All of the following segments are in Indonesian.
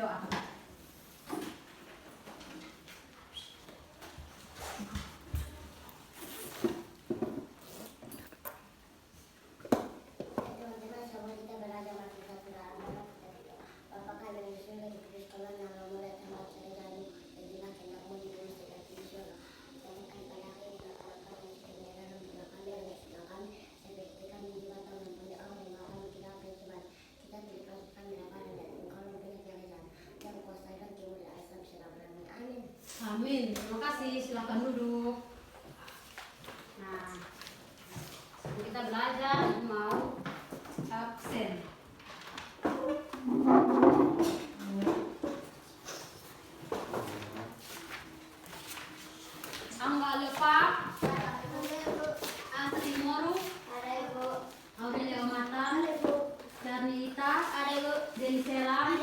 berdoa. Amin. Terima kasih. Silakan duduk. Nah, kita belajar mau absen. Angga lupa. Asri Moru. Aurelia Matan. Darnita. Deni Selam.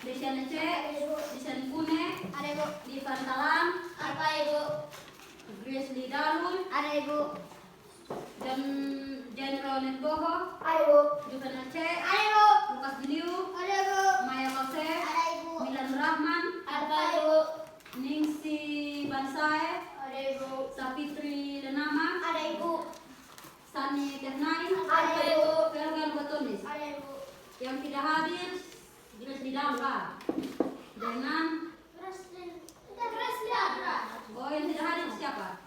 Desian C. Desian Kune. Di Pantalan. Grace Lidalun. Jan Ronet Boho. Juvenal C. Lukas Biliu. Maya Kose. Milan Rahman. Ningsi Bansae. Sapitri Lenama. Sani Ternai. Fergan Batonis. Yang tidak hadir Grace Lidalun dengan oh yang tidak hadir siapa?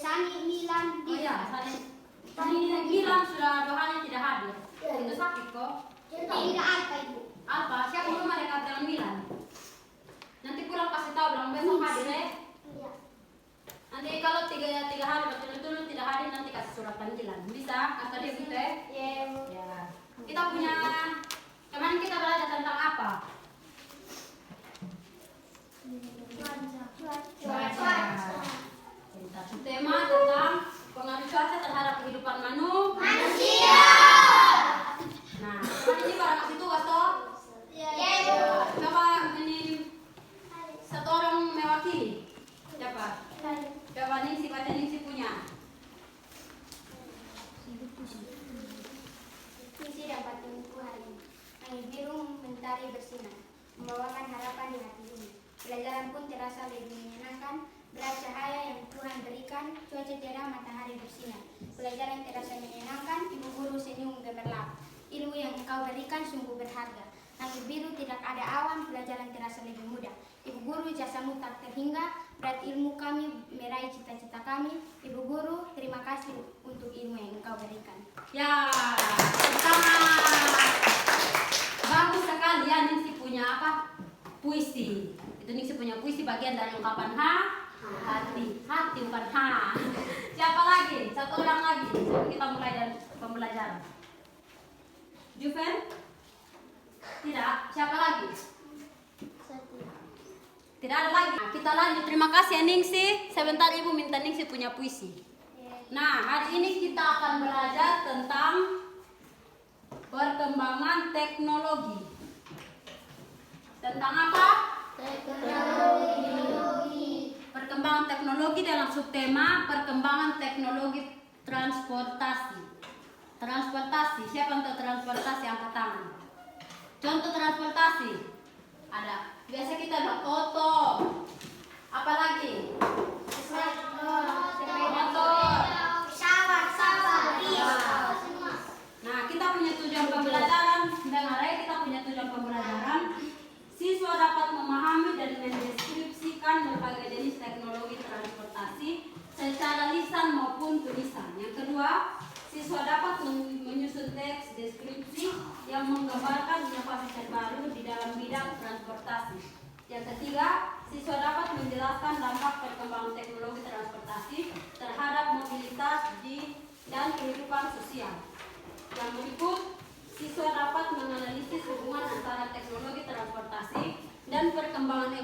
Sani Milan. Oh ya, Sani Milan sudah 2 hari tidak hadir. Itu sakit kok. Tidak apa ibu. Apa? Siapa belum ada kata dengan Milan? Nanti pulang kasih tahu bilang besok hadir ya. Iya. Nanti kalau 3 hari betul-betul tidak hadir nanti kasih surat panggilan. Bisa? Atau dia gitu ya? Iya. Ya. Kita punya kemarin kita belajar tentang apa? Cuaca. Kita tema tentang pengaruh cuaca terhadap kehidupan Manusia. Nah, ini pada kasih tugas toh? Iya ibu. Coba ini satu orang mewakili. Siapa? Coba Ningsi, baca Ningsi punya. Misi dapat minggu hari ini. Langit biru mentari bersinar, membawakan harapan di hati ini. Pelajaran pun terasa lebih menyenangkan, berat cahaya yang Tuhan berikan, cuaca cerah, matahari bersinar. Pelajaran terasa menyenangkan, ibu guru senyum gemerlap. Ilmu yang engkau berikan sungguh berharga. Langit biru tidak ada awan, pelajaran terasa lebih mudah. Ibu guru jasamu tak terhingga, berat ilmu kami meraih cita-cita kami. Ibu guru, terima kasih untuk ilmu yang engkau berikan. Ya, pertama bagus sekali ya Ningsi punya apa? Puisi. Itu Ningsi punya puisi bagian dari ungkapan hati bukan ha. Siapa lagi? Satu orang lagi. Sebelum kita mulai dari pembelajaran. Juven? Tidak. Siapa lagi? Tidak ada lagi. Nah, kita lanjut. Terima kasih ya Ningsi. Sebentar ibu minta Ningsi punya puisi. Nah, hari ini kita akan belajar tentang perkembangan teknologi. Tentang apa? Teknologi. Perkembangan teknologi dalam subtema perkembangan teknologi transportasi. Transportasi, siapa untuk transportasi angkat tangan? Contoh transportasi ada. Biasa kita ada oto. Apa lagi? Motor. Nah, kita punya tujuan pembelajaran. Dengar ya, kita punya tujuan pembelajaran. Siswa dapat memahami dan mendeskripsikan berbagai jenis teknologi transportasi secara lisan maupun tulisan. Yang kedua, siswa dapat menyusun teks deskripsi yang menggambarkan inovasi terbaru di dalam bidang transportasi. Yang ketiga, siswa dapat menjelaskan dampak perkembangan teknologi transportasi terhadap mobilitas dan kehidupan sosial. Yang berikut, siswa dapat menganalisis hubungan antara teknologi transportasi dan perkembangan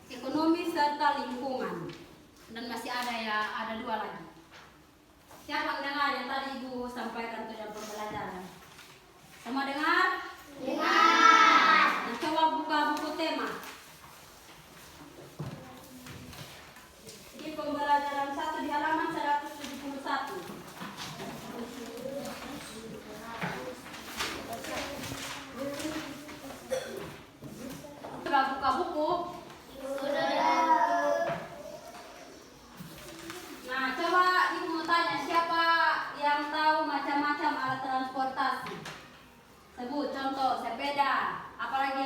ekonomi serta lingkungan. Dan masih ada ya, ada 2 lagi. Siapa yang dengar yang tadi ibu sampaikan tujuan pembelajaran? Semua dengar? Dengar. Nah, coba buka buku tema. Di pembelajaran 1 di halaman 171.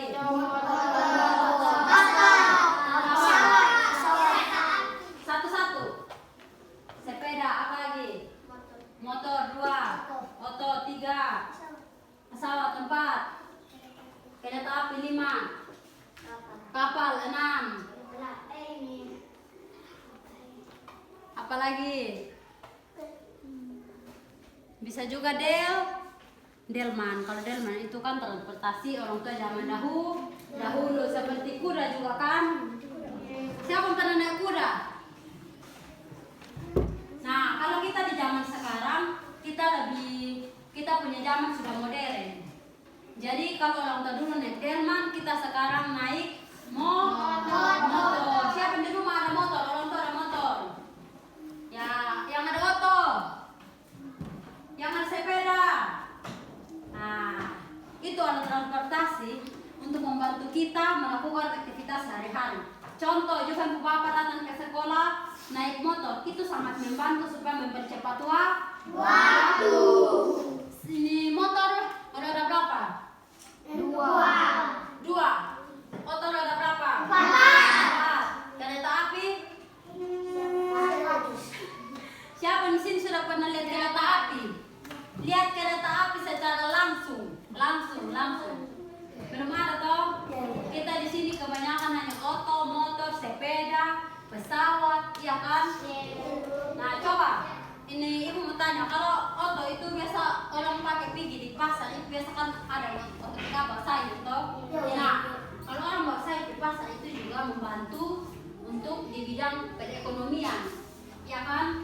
lagi? Satu-satu. Sepeda, apa lagi? Motor 2, oto 3, pesawat 4, kereta api 5, kapal 6. Apa lagi? Bisa juga delman. Kalau delman itu kan transportasi orang tua zaman dahulu seperti kuda juga kan? Siapa yang pernah naik kuda? Nah, kalau kita di zaman sekarang kita punya zaman sudah modern. Jadi kalau orang tua dulu naik delman, kita sekarang naik motor. Siapa yang di rumah ada motor? Orang tua ada motor. Ya, yang ada oto, yang ada sepeda. Nah, itu alat transportasi untuk membantu kita melakukan aktivitas sehari-hari. Contoh, juga bapak datang ke sekolah naik motor, itu sangat membantu supaya mempercepat waktu. Ini motor roda berapa? 2. Motor roda berapa? 4. Kereta api? Siapa di sini sudah pernah lihat kereta api? Lihat kereta api secara langsung. Belum ada toh? Kita di sini kebanyakan hanya oto, motor, sepeda, pesawat, ya kan? Nah, coba. Ini ibu mau tanya, kalau oto itu biasa orang pakai pergi di pasar, itu biasa kan ada yang oto bawa sayur toh? Nah, kalau orang bawa sayur di pasar itu juga membantu untuk di bidang perekonomian, ya kan?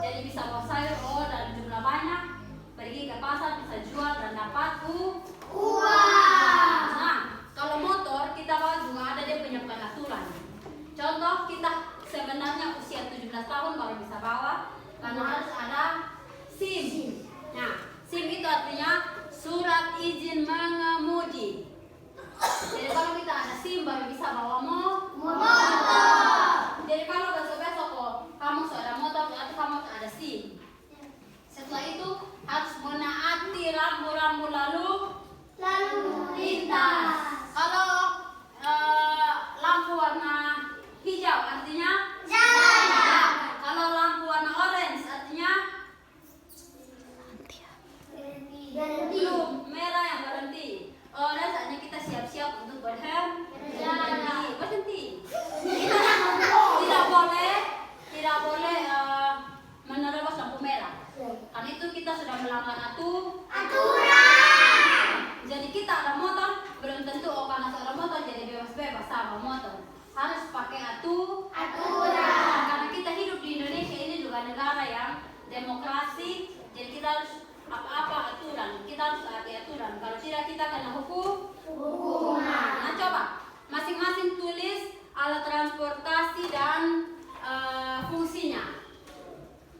Jadi bisa bawa sayur dalam jumlah banyak, pergi ke pasar bisa jual dan dapat uang. Nah, kalau motor kita bawa juga ada dia punya peraturan. Contoh, kita sebenarnya usia 17 tahun baru bisa bawa karena harus ada SIM. Nah, SIM itu artinya surat izin mengemudi. Jadi kalau kita ada SIM baru bisa bawa motor. Jadi kalau besok-besok kamu sudah motor berarti kamu ada SIM. Setelah itu harus menaati rambu-rambu lalu lintas. Kalau lampu warna hijau artinya jalan. Kalau lampu warna orange artinya belum, merah yang berhenti. Orange artinya kita siap-siap untuk berhenti. Tidak boleh menerobos lampu merah. Karena itu kita sudah melanggar aturan. Jadi kita ada motor, belum tentu karena seorang motor jadi bebas-bebas sama motor. Harus pakai aturan. Karena kita hidup di Indonesia ini juga negara yang demokrasi, jadi kita harus apa-apa aturan. Kita harus taati aturan. Kalau tidak kita kena hukuman. Nah, coba masing-masing tulis alat transportasi dan fungsinya.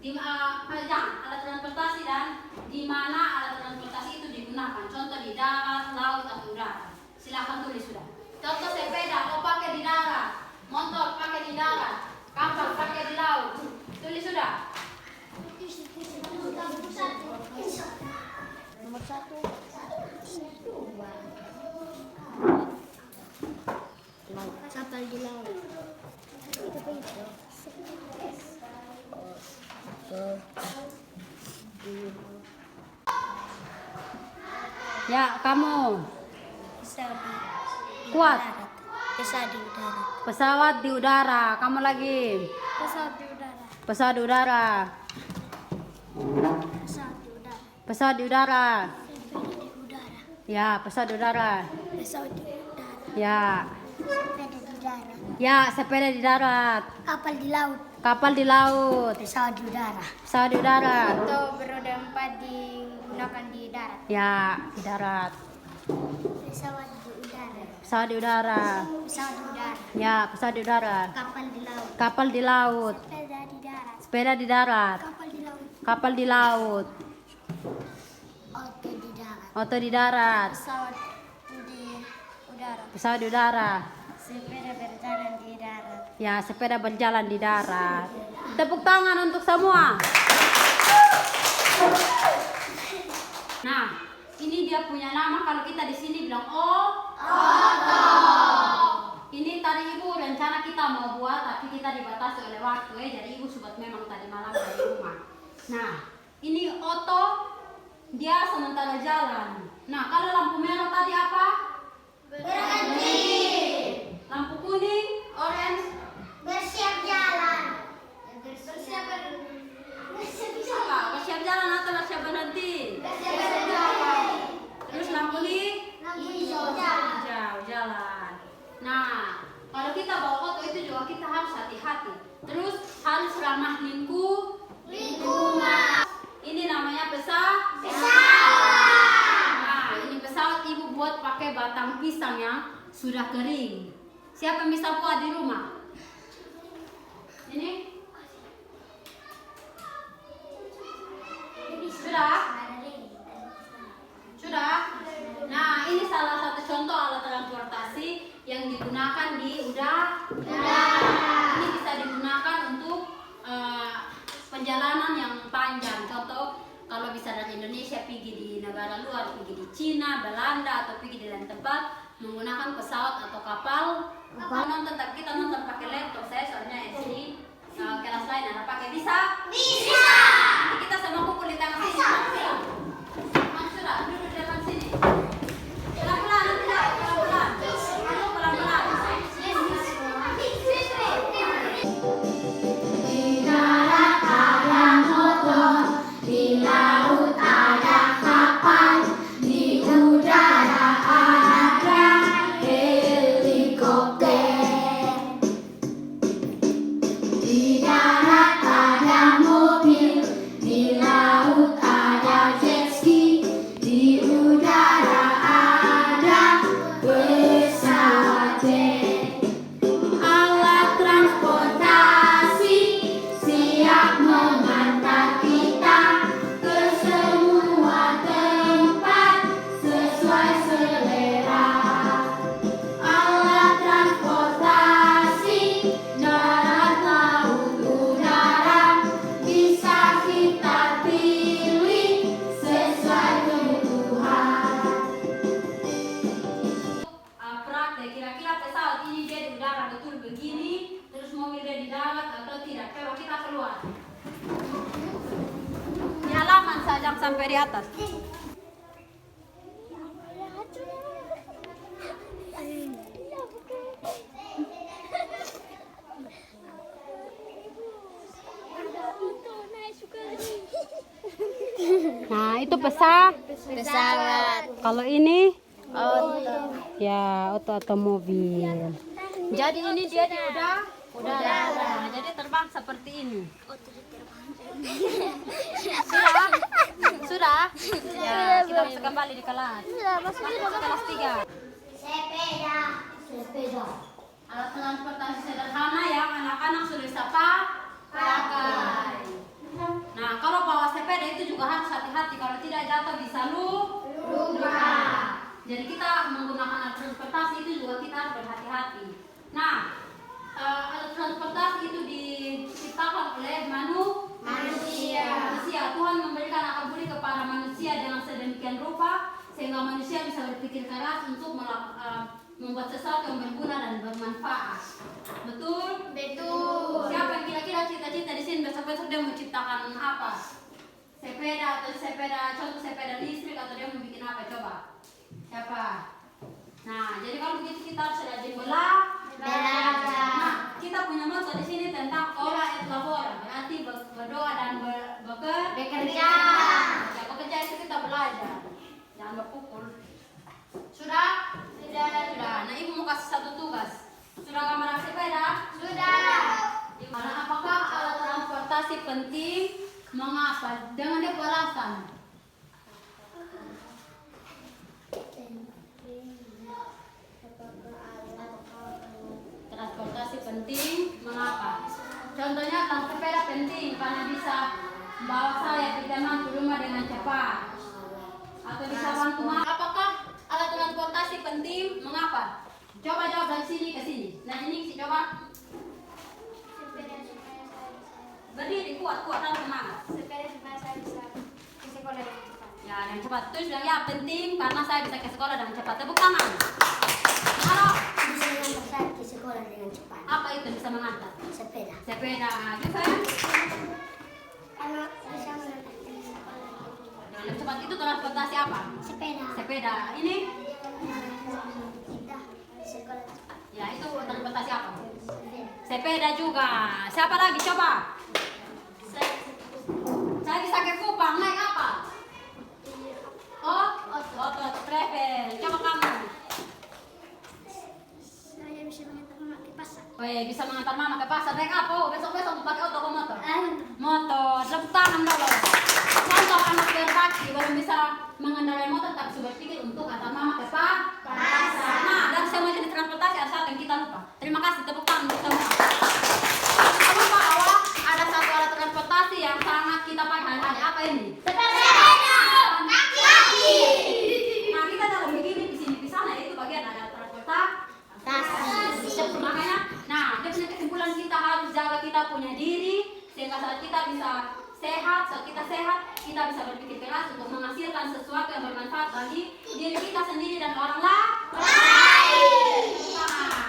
Alat transportasi dan di mana alat transportasi itu digunakan. Contoh di darat, laut, atau udara. Silakan tulis sudah. Contoh sepeda, pakai di darat. Motor pakai di darat. Kapal pakai di laut. Tulis sudah. Nomor 1. Kapal di laut. Itu apa itu? Ya, kamu kuat. Pesawat di udara. Kamu lagi. Pesawat di udara. Pesawat di udara. Ya, pesawat di udara. Ya. Ya, sepeda di darat. Kapal di laut. Kapal di laut. Pesawat di udara. Pesawat di udara. Atau beroda 4 digunakan di darat. Ya, di darat. Pesawat di udara. Pesawat di udara. Pesawat di udara. Ya, pesawat di udara. Kapal di laut. Kapal di laut. Sepeda di darat. Sepeda di darat. Kapal di laut. Kapal di laut. Oto di darat. Oto di darat. Pesawat di udara. Pesawat di udara. Sepeda berjalan di darat. Ya, sepeda berjalan di darat. Tepuk tangan untuk semua. Nah, Ini dia punya nama, kalau kita di sini bilang ini tadi ibu rencana kita mau buat, tapi kita dibatasi oleh waktu ya. Jadi ibu buat memang tadi malam dari rumah. Nah, ini Oto, dia sementara jalan. Nah, kalau lampu merah tadi apa? Berhenti. Lampu kuning, orange, Bersiap jalan. bersiap jalan atau bersiap berhenti? Terus lampu hijau jalan. Nah, kalau kita bawa Oto itu juga kita harus hati-hati. Terus harus ramah lingkungan. Ini namanya pesawat. Nah, ini pesawat ibu buat pakai batang pisang yang sudah kering. Siapa yang bisa buat di rumah? Ini? Sudah? Nah, ini salah satu contoh alat transportasi yang digunakan di udara. Ini bisa digunakan untuk perjalanan yang panjang. Contoh, kalau bisa dari Indonesia pergi di negara luar, pergi di Cina, Belanda, atau pergi di lain tempat menggunakan pesawat atau kapal. Nonton, tapi kita nonton pakai laptop. Saya soalnya SD kelas lain ada pakai bisa. Nanti kita sama kumpul di tengah sini. Mansura, duduk di depan sini. Pelan-pelan, nanti pelan-pelan. Aduh, pelan-pelan. Di darat ada motor, di laut ada kapal, di udara ada helikopter. Di darat ada mobil, di laut ada jet ski, di udara ada pesawat jet. Alat transportasi siap mengantar kita ke semua tempat sesuai selera. Alat transportasi darat, laut, udara bisa kita pilih sesuai kebutuhan. Praktek kira-kira pesawat ini dia di udara betul begini, terus mobil dia di darat atau tidak? Coba kita keluar. Di halaman saja sampai di atas. Nah, itu pesawat. Kalau ini ya atau mobil. Jadi ini dia di udara. Nah, jadi terbang seperti ini. Sudah? Ya, kita bisa kembali di kelas. Masuk kelas 3. Sepeda. Alat transportasi sederhana yang anak-anak sudah bisa pakai. Nah, kalau bawa sepeda itu juga harus hati-hati, kalau tidak jatuh bisa luka. Jadi kita menggunakan alat transportasi itu juga kita harus berhati-hati. Nah, alat transportasi itu diciptakan oleh manusia. Tuhan memberikan akal budi kepada manusia dengan sedemikian rupa sehingga manusia bisa berpikir keras untuk membuat sesuatu yang berguna dan bermanfaat. Betul? Betul. Siapa yang kira-kira cita-cita di sini besok-besok dia mau ciptakan apa? Sepeda atau contoh sepeda listrik atau dia mau bikin apa? Coba. Siapa? Nah, jadi kalau begitu kita harus rajin belajar. Nah, kita punya motto di sini tentang ora et labora, berarti berdoa dan bekerja. Bekerja itu kita belajar, jangan berpukul. Sudah? Sudah. Nah, ibu mau kasih satu tugas. Sudah gambar sepeda? Sudah. Nah, apakah alat transportasi penting? Mengapa? Dengan dia alasan. Transportasi penting, mengapa? Contohnya sepeda penting karena bisa membawa saya ke teman ke rumah dengan cepat, atau bisa bantu. Apakah alat transportasi penting, mengapa? Coba jawab dari sini ke sini. Nah, ini coba berdiri kuat dan semangat. Sepeda supaya saya bisa ke sekolah dengan cepat. Ya, Ya, dengan cepat. Terus bilang ya penting karena saya bisa ke sekolah dengan cepat. Tepuk tangan. Halo. Bisa mengantar saya ke sekolah dengan cepat. Apa itu bisa mengantar? Sepeda. Sepeda. Juga ya. Karena bisa mengantar ke sekolah. Dengan cepat itu transportasi apa? Sepeda. Sepeda. Ini? Kita sekolah cepat. Ya, itu transportasi apa? Sepeda. Sepeda juga. Siapa lagi? Coba. Saya bisa ke Kupang. Naik apa? Oh, otot travel. Coba kamu. Saya bisa mengantar mama ke pasar. Weh, bisa mengantar mama ke pasar. Naik apa? Oh, besok-besok pakai oto atau motor? Motor. Tepuk tangan dulu. Contoh anak berbakti belum bisa mengendarai motor tapi sudah pikir untuk antar mama ke pasar. Nah, dari semua jenis transportasi ada satu yang kita lupa. Terima kasih. Tepuk tangan untuk semua. Kita lupa bahwa ada satu alat transportasi yang sangat kita pakai hari-hari. Apa ini? Nah, kita dalam begini di sini di sana itu bagian ada transportasi. Makanya, nah, dia punya kesimpulan kita harus jaga kita punya diri sehingga saat kita bisa sehat, saat kita sehat, kita bisa berpikir keras untuk menghasilkan sesuatu yang bermanfaat bagi diri kita sendiri dan orang lain. Nah,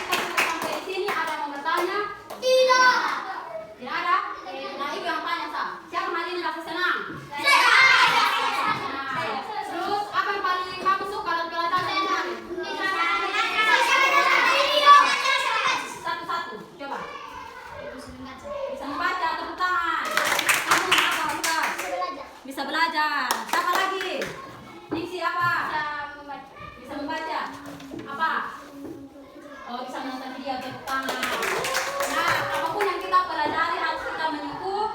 kita sudah sampai di sini. Ada yang mau bertanya? Tidak ada? Nah, itu yang tanya Sa. Siapa hari ini rasa senang? Terus apa yang paling kamu suka dalam pelajaran ini? Satu-satu, coba. Bisa membaca, tepuk tangan. Kamu apa bukan? Bisa belajar. Siapa lagi? Nixi apa? Bisa membaca. Apa? Oh, bisa menonton video, tepuk tangan. Nah, apapun yang kita pelajari harus kita menyukur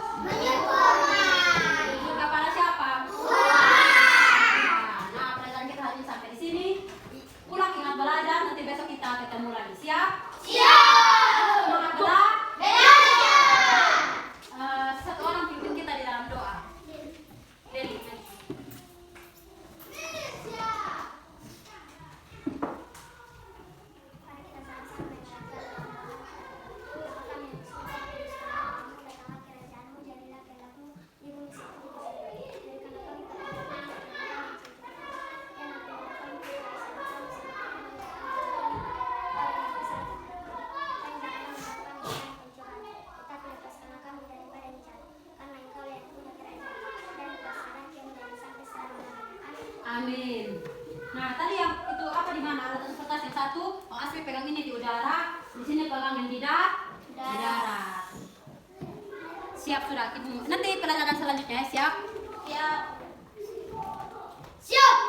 kepada siapa? Nah, pelajaran kita hari ini sampai di sini. Pulang ingat belajar, nanti besok kita ketemu lagi. Siap? Semangat belajar. Satu orang pimpin kita di dalam doa. Beli. Amin. Nah, tadi yang itu apa di mana? Alat transportasi yang satu, oh Asri pegang ini di udara, di sini pegang yang di darat. Siap sudah. Nanti pelajaran selanjutnya ya, siap? Siap.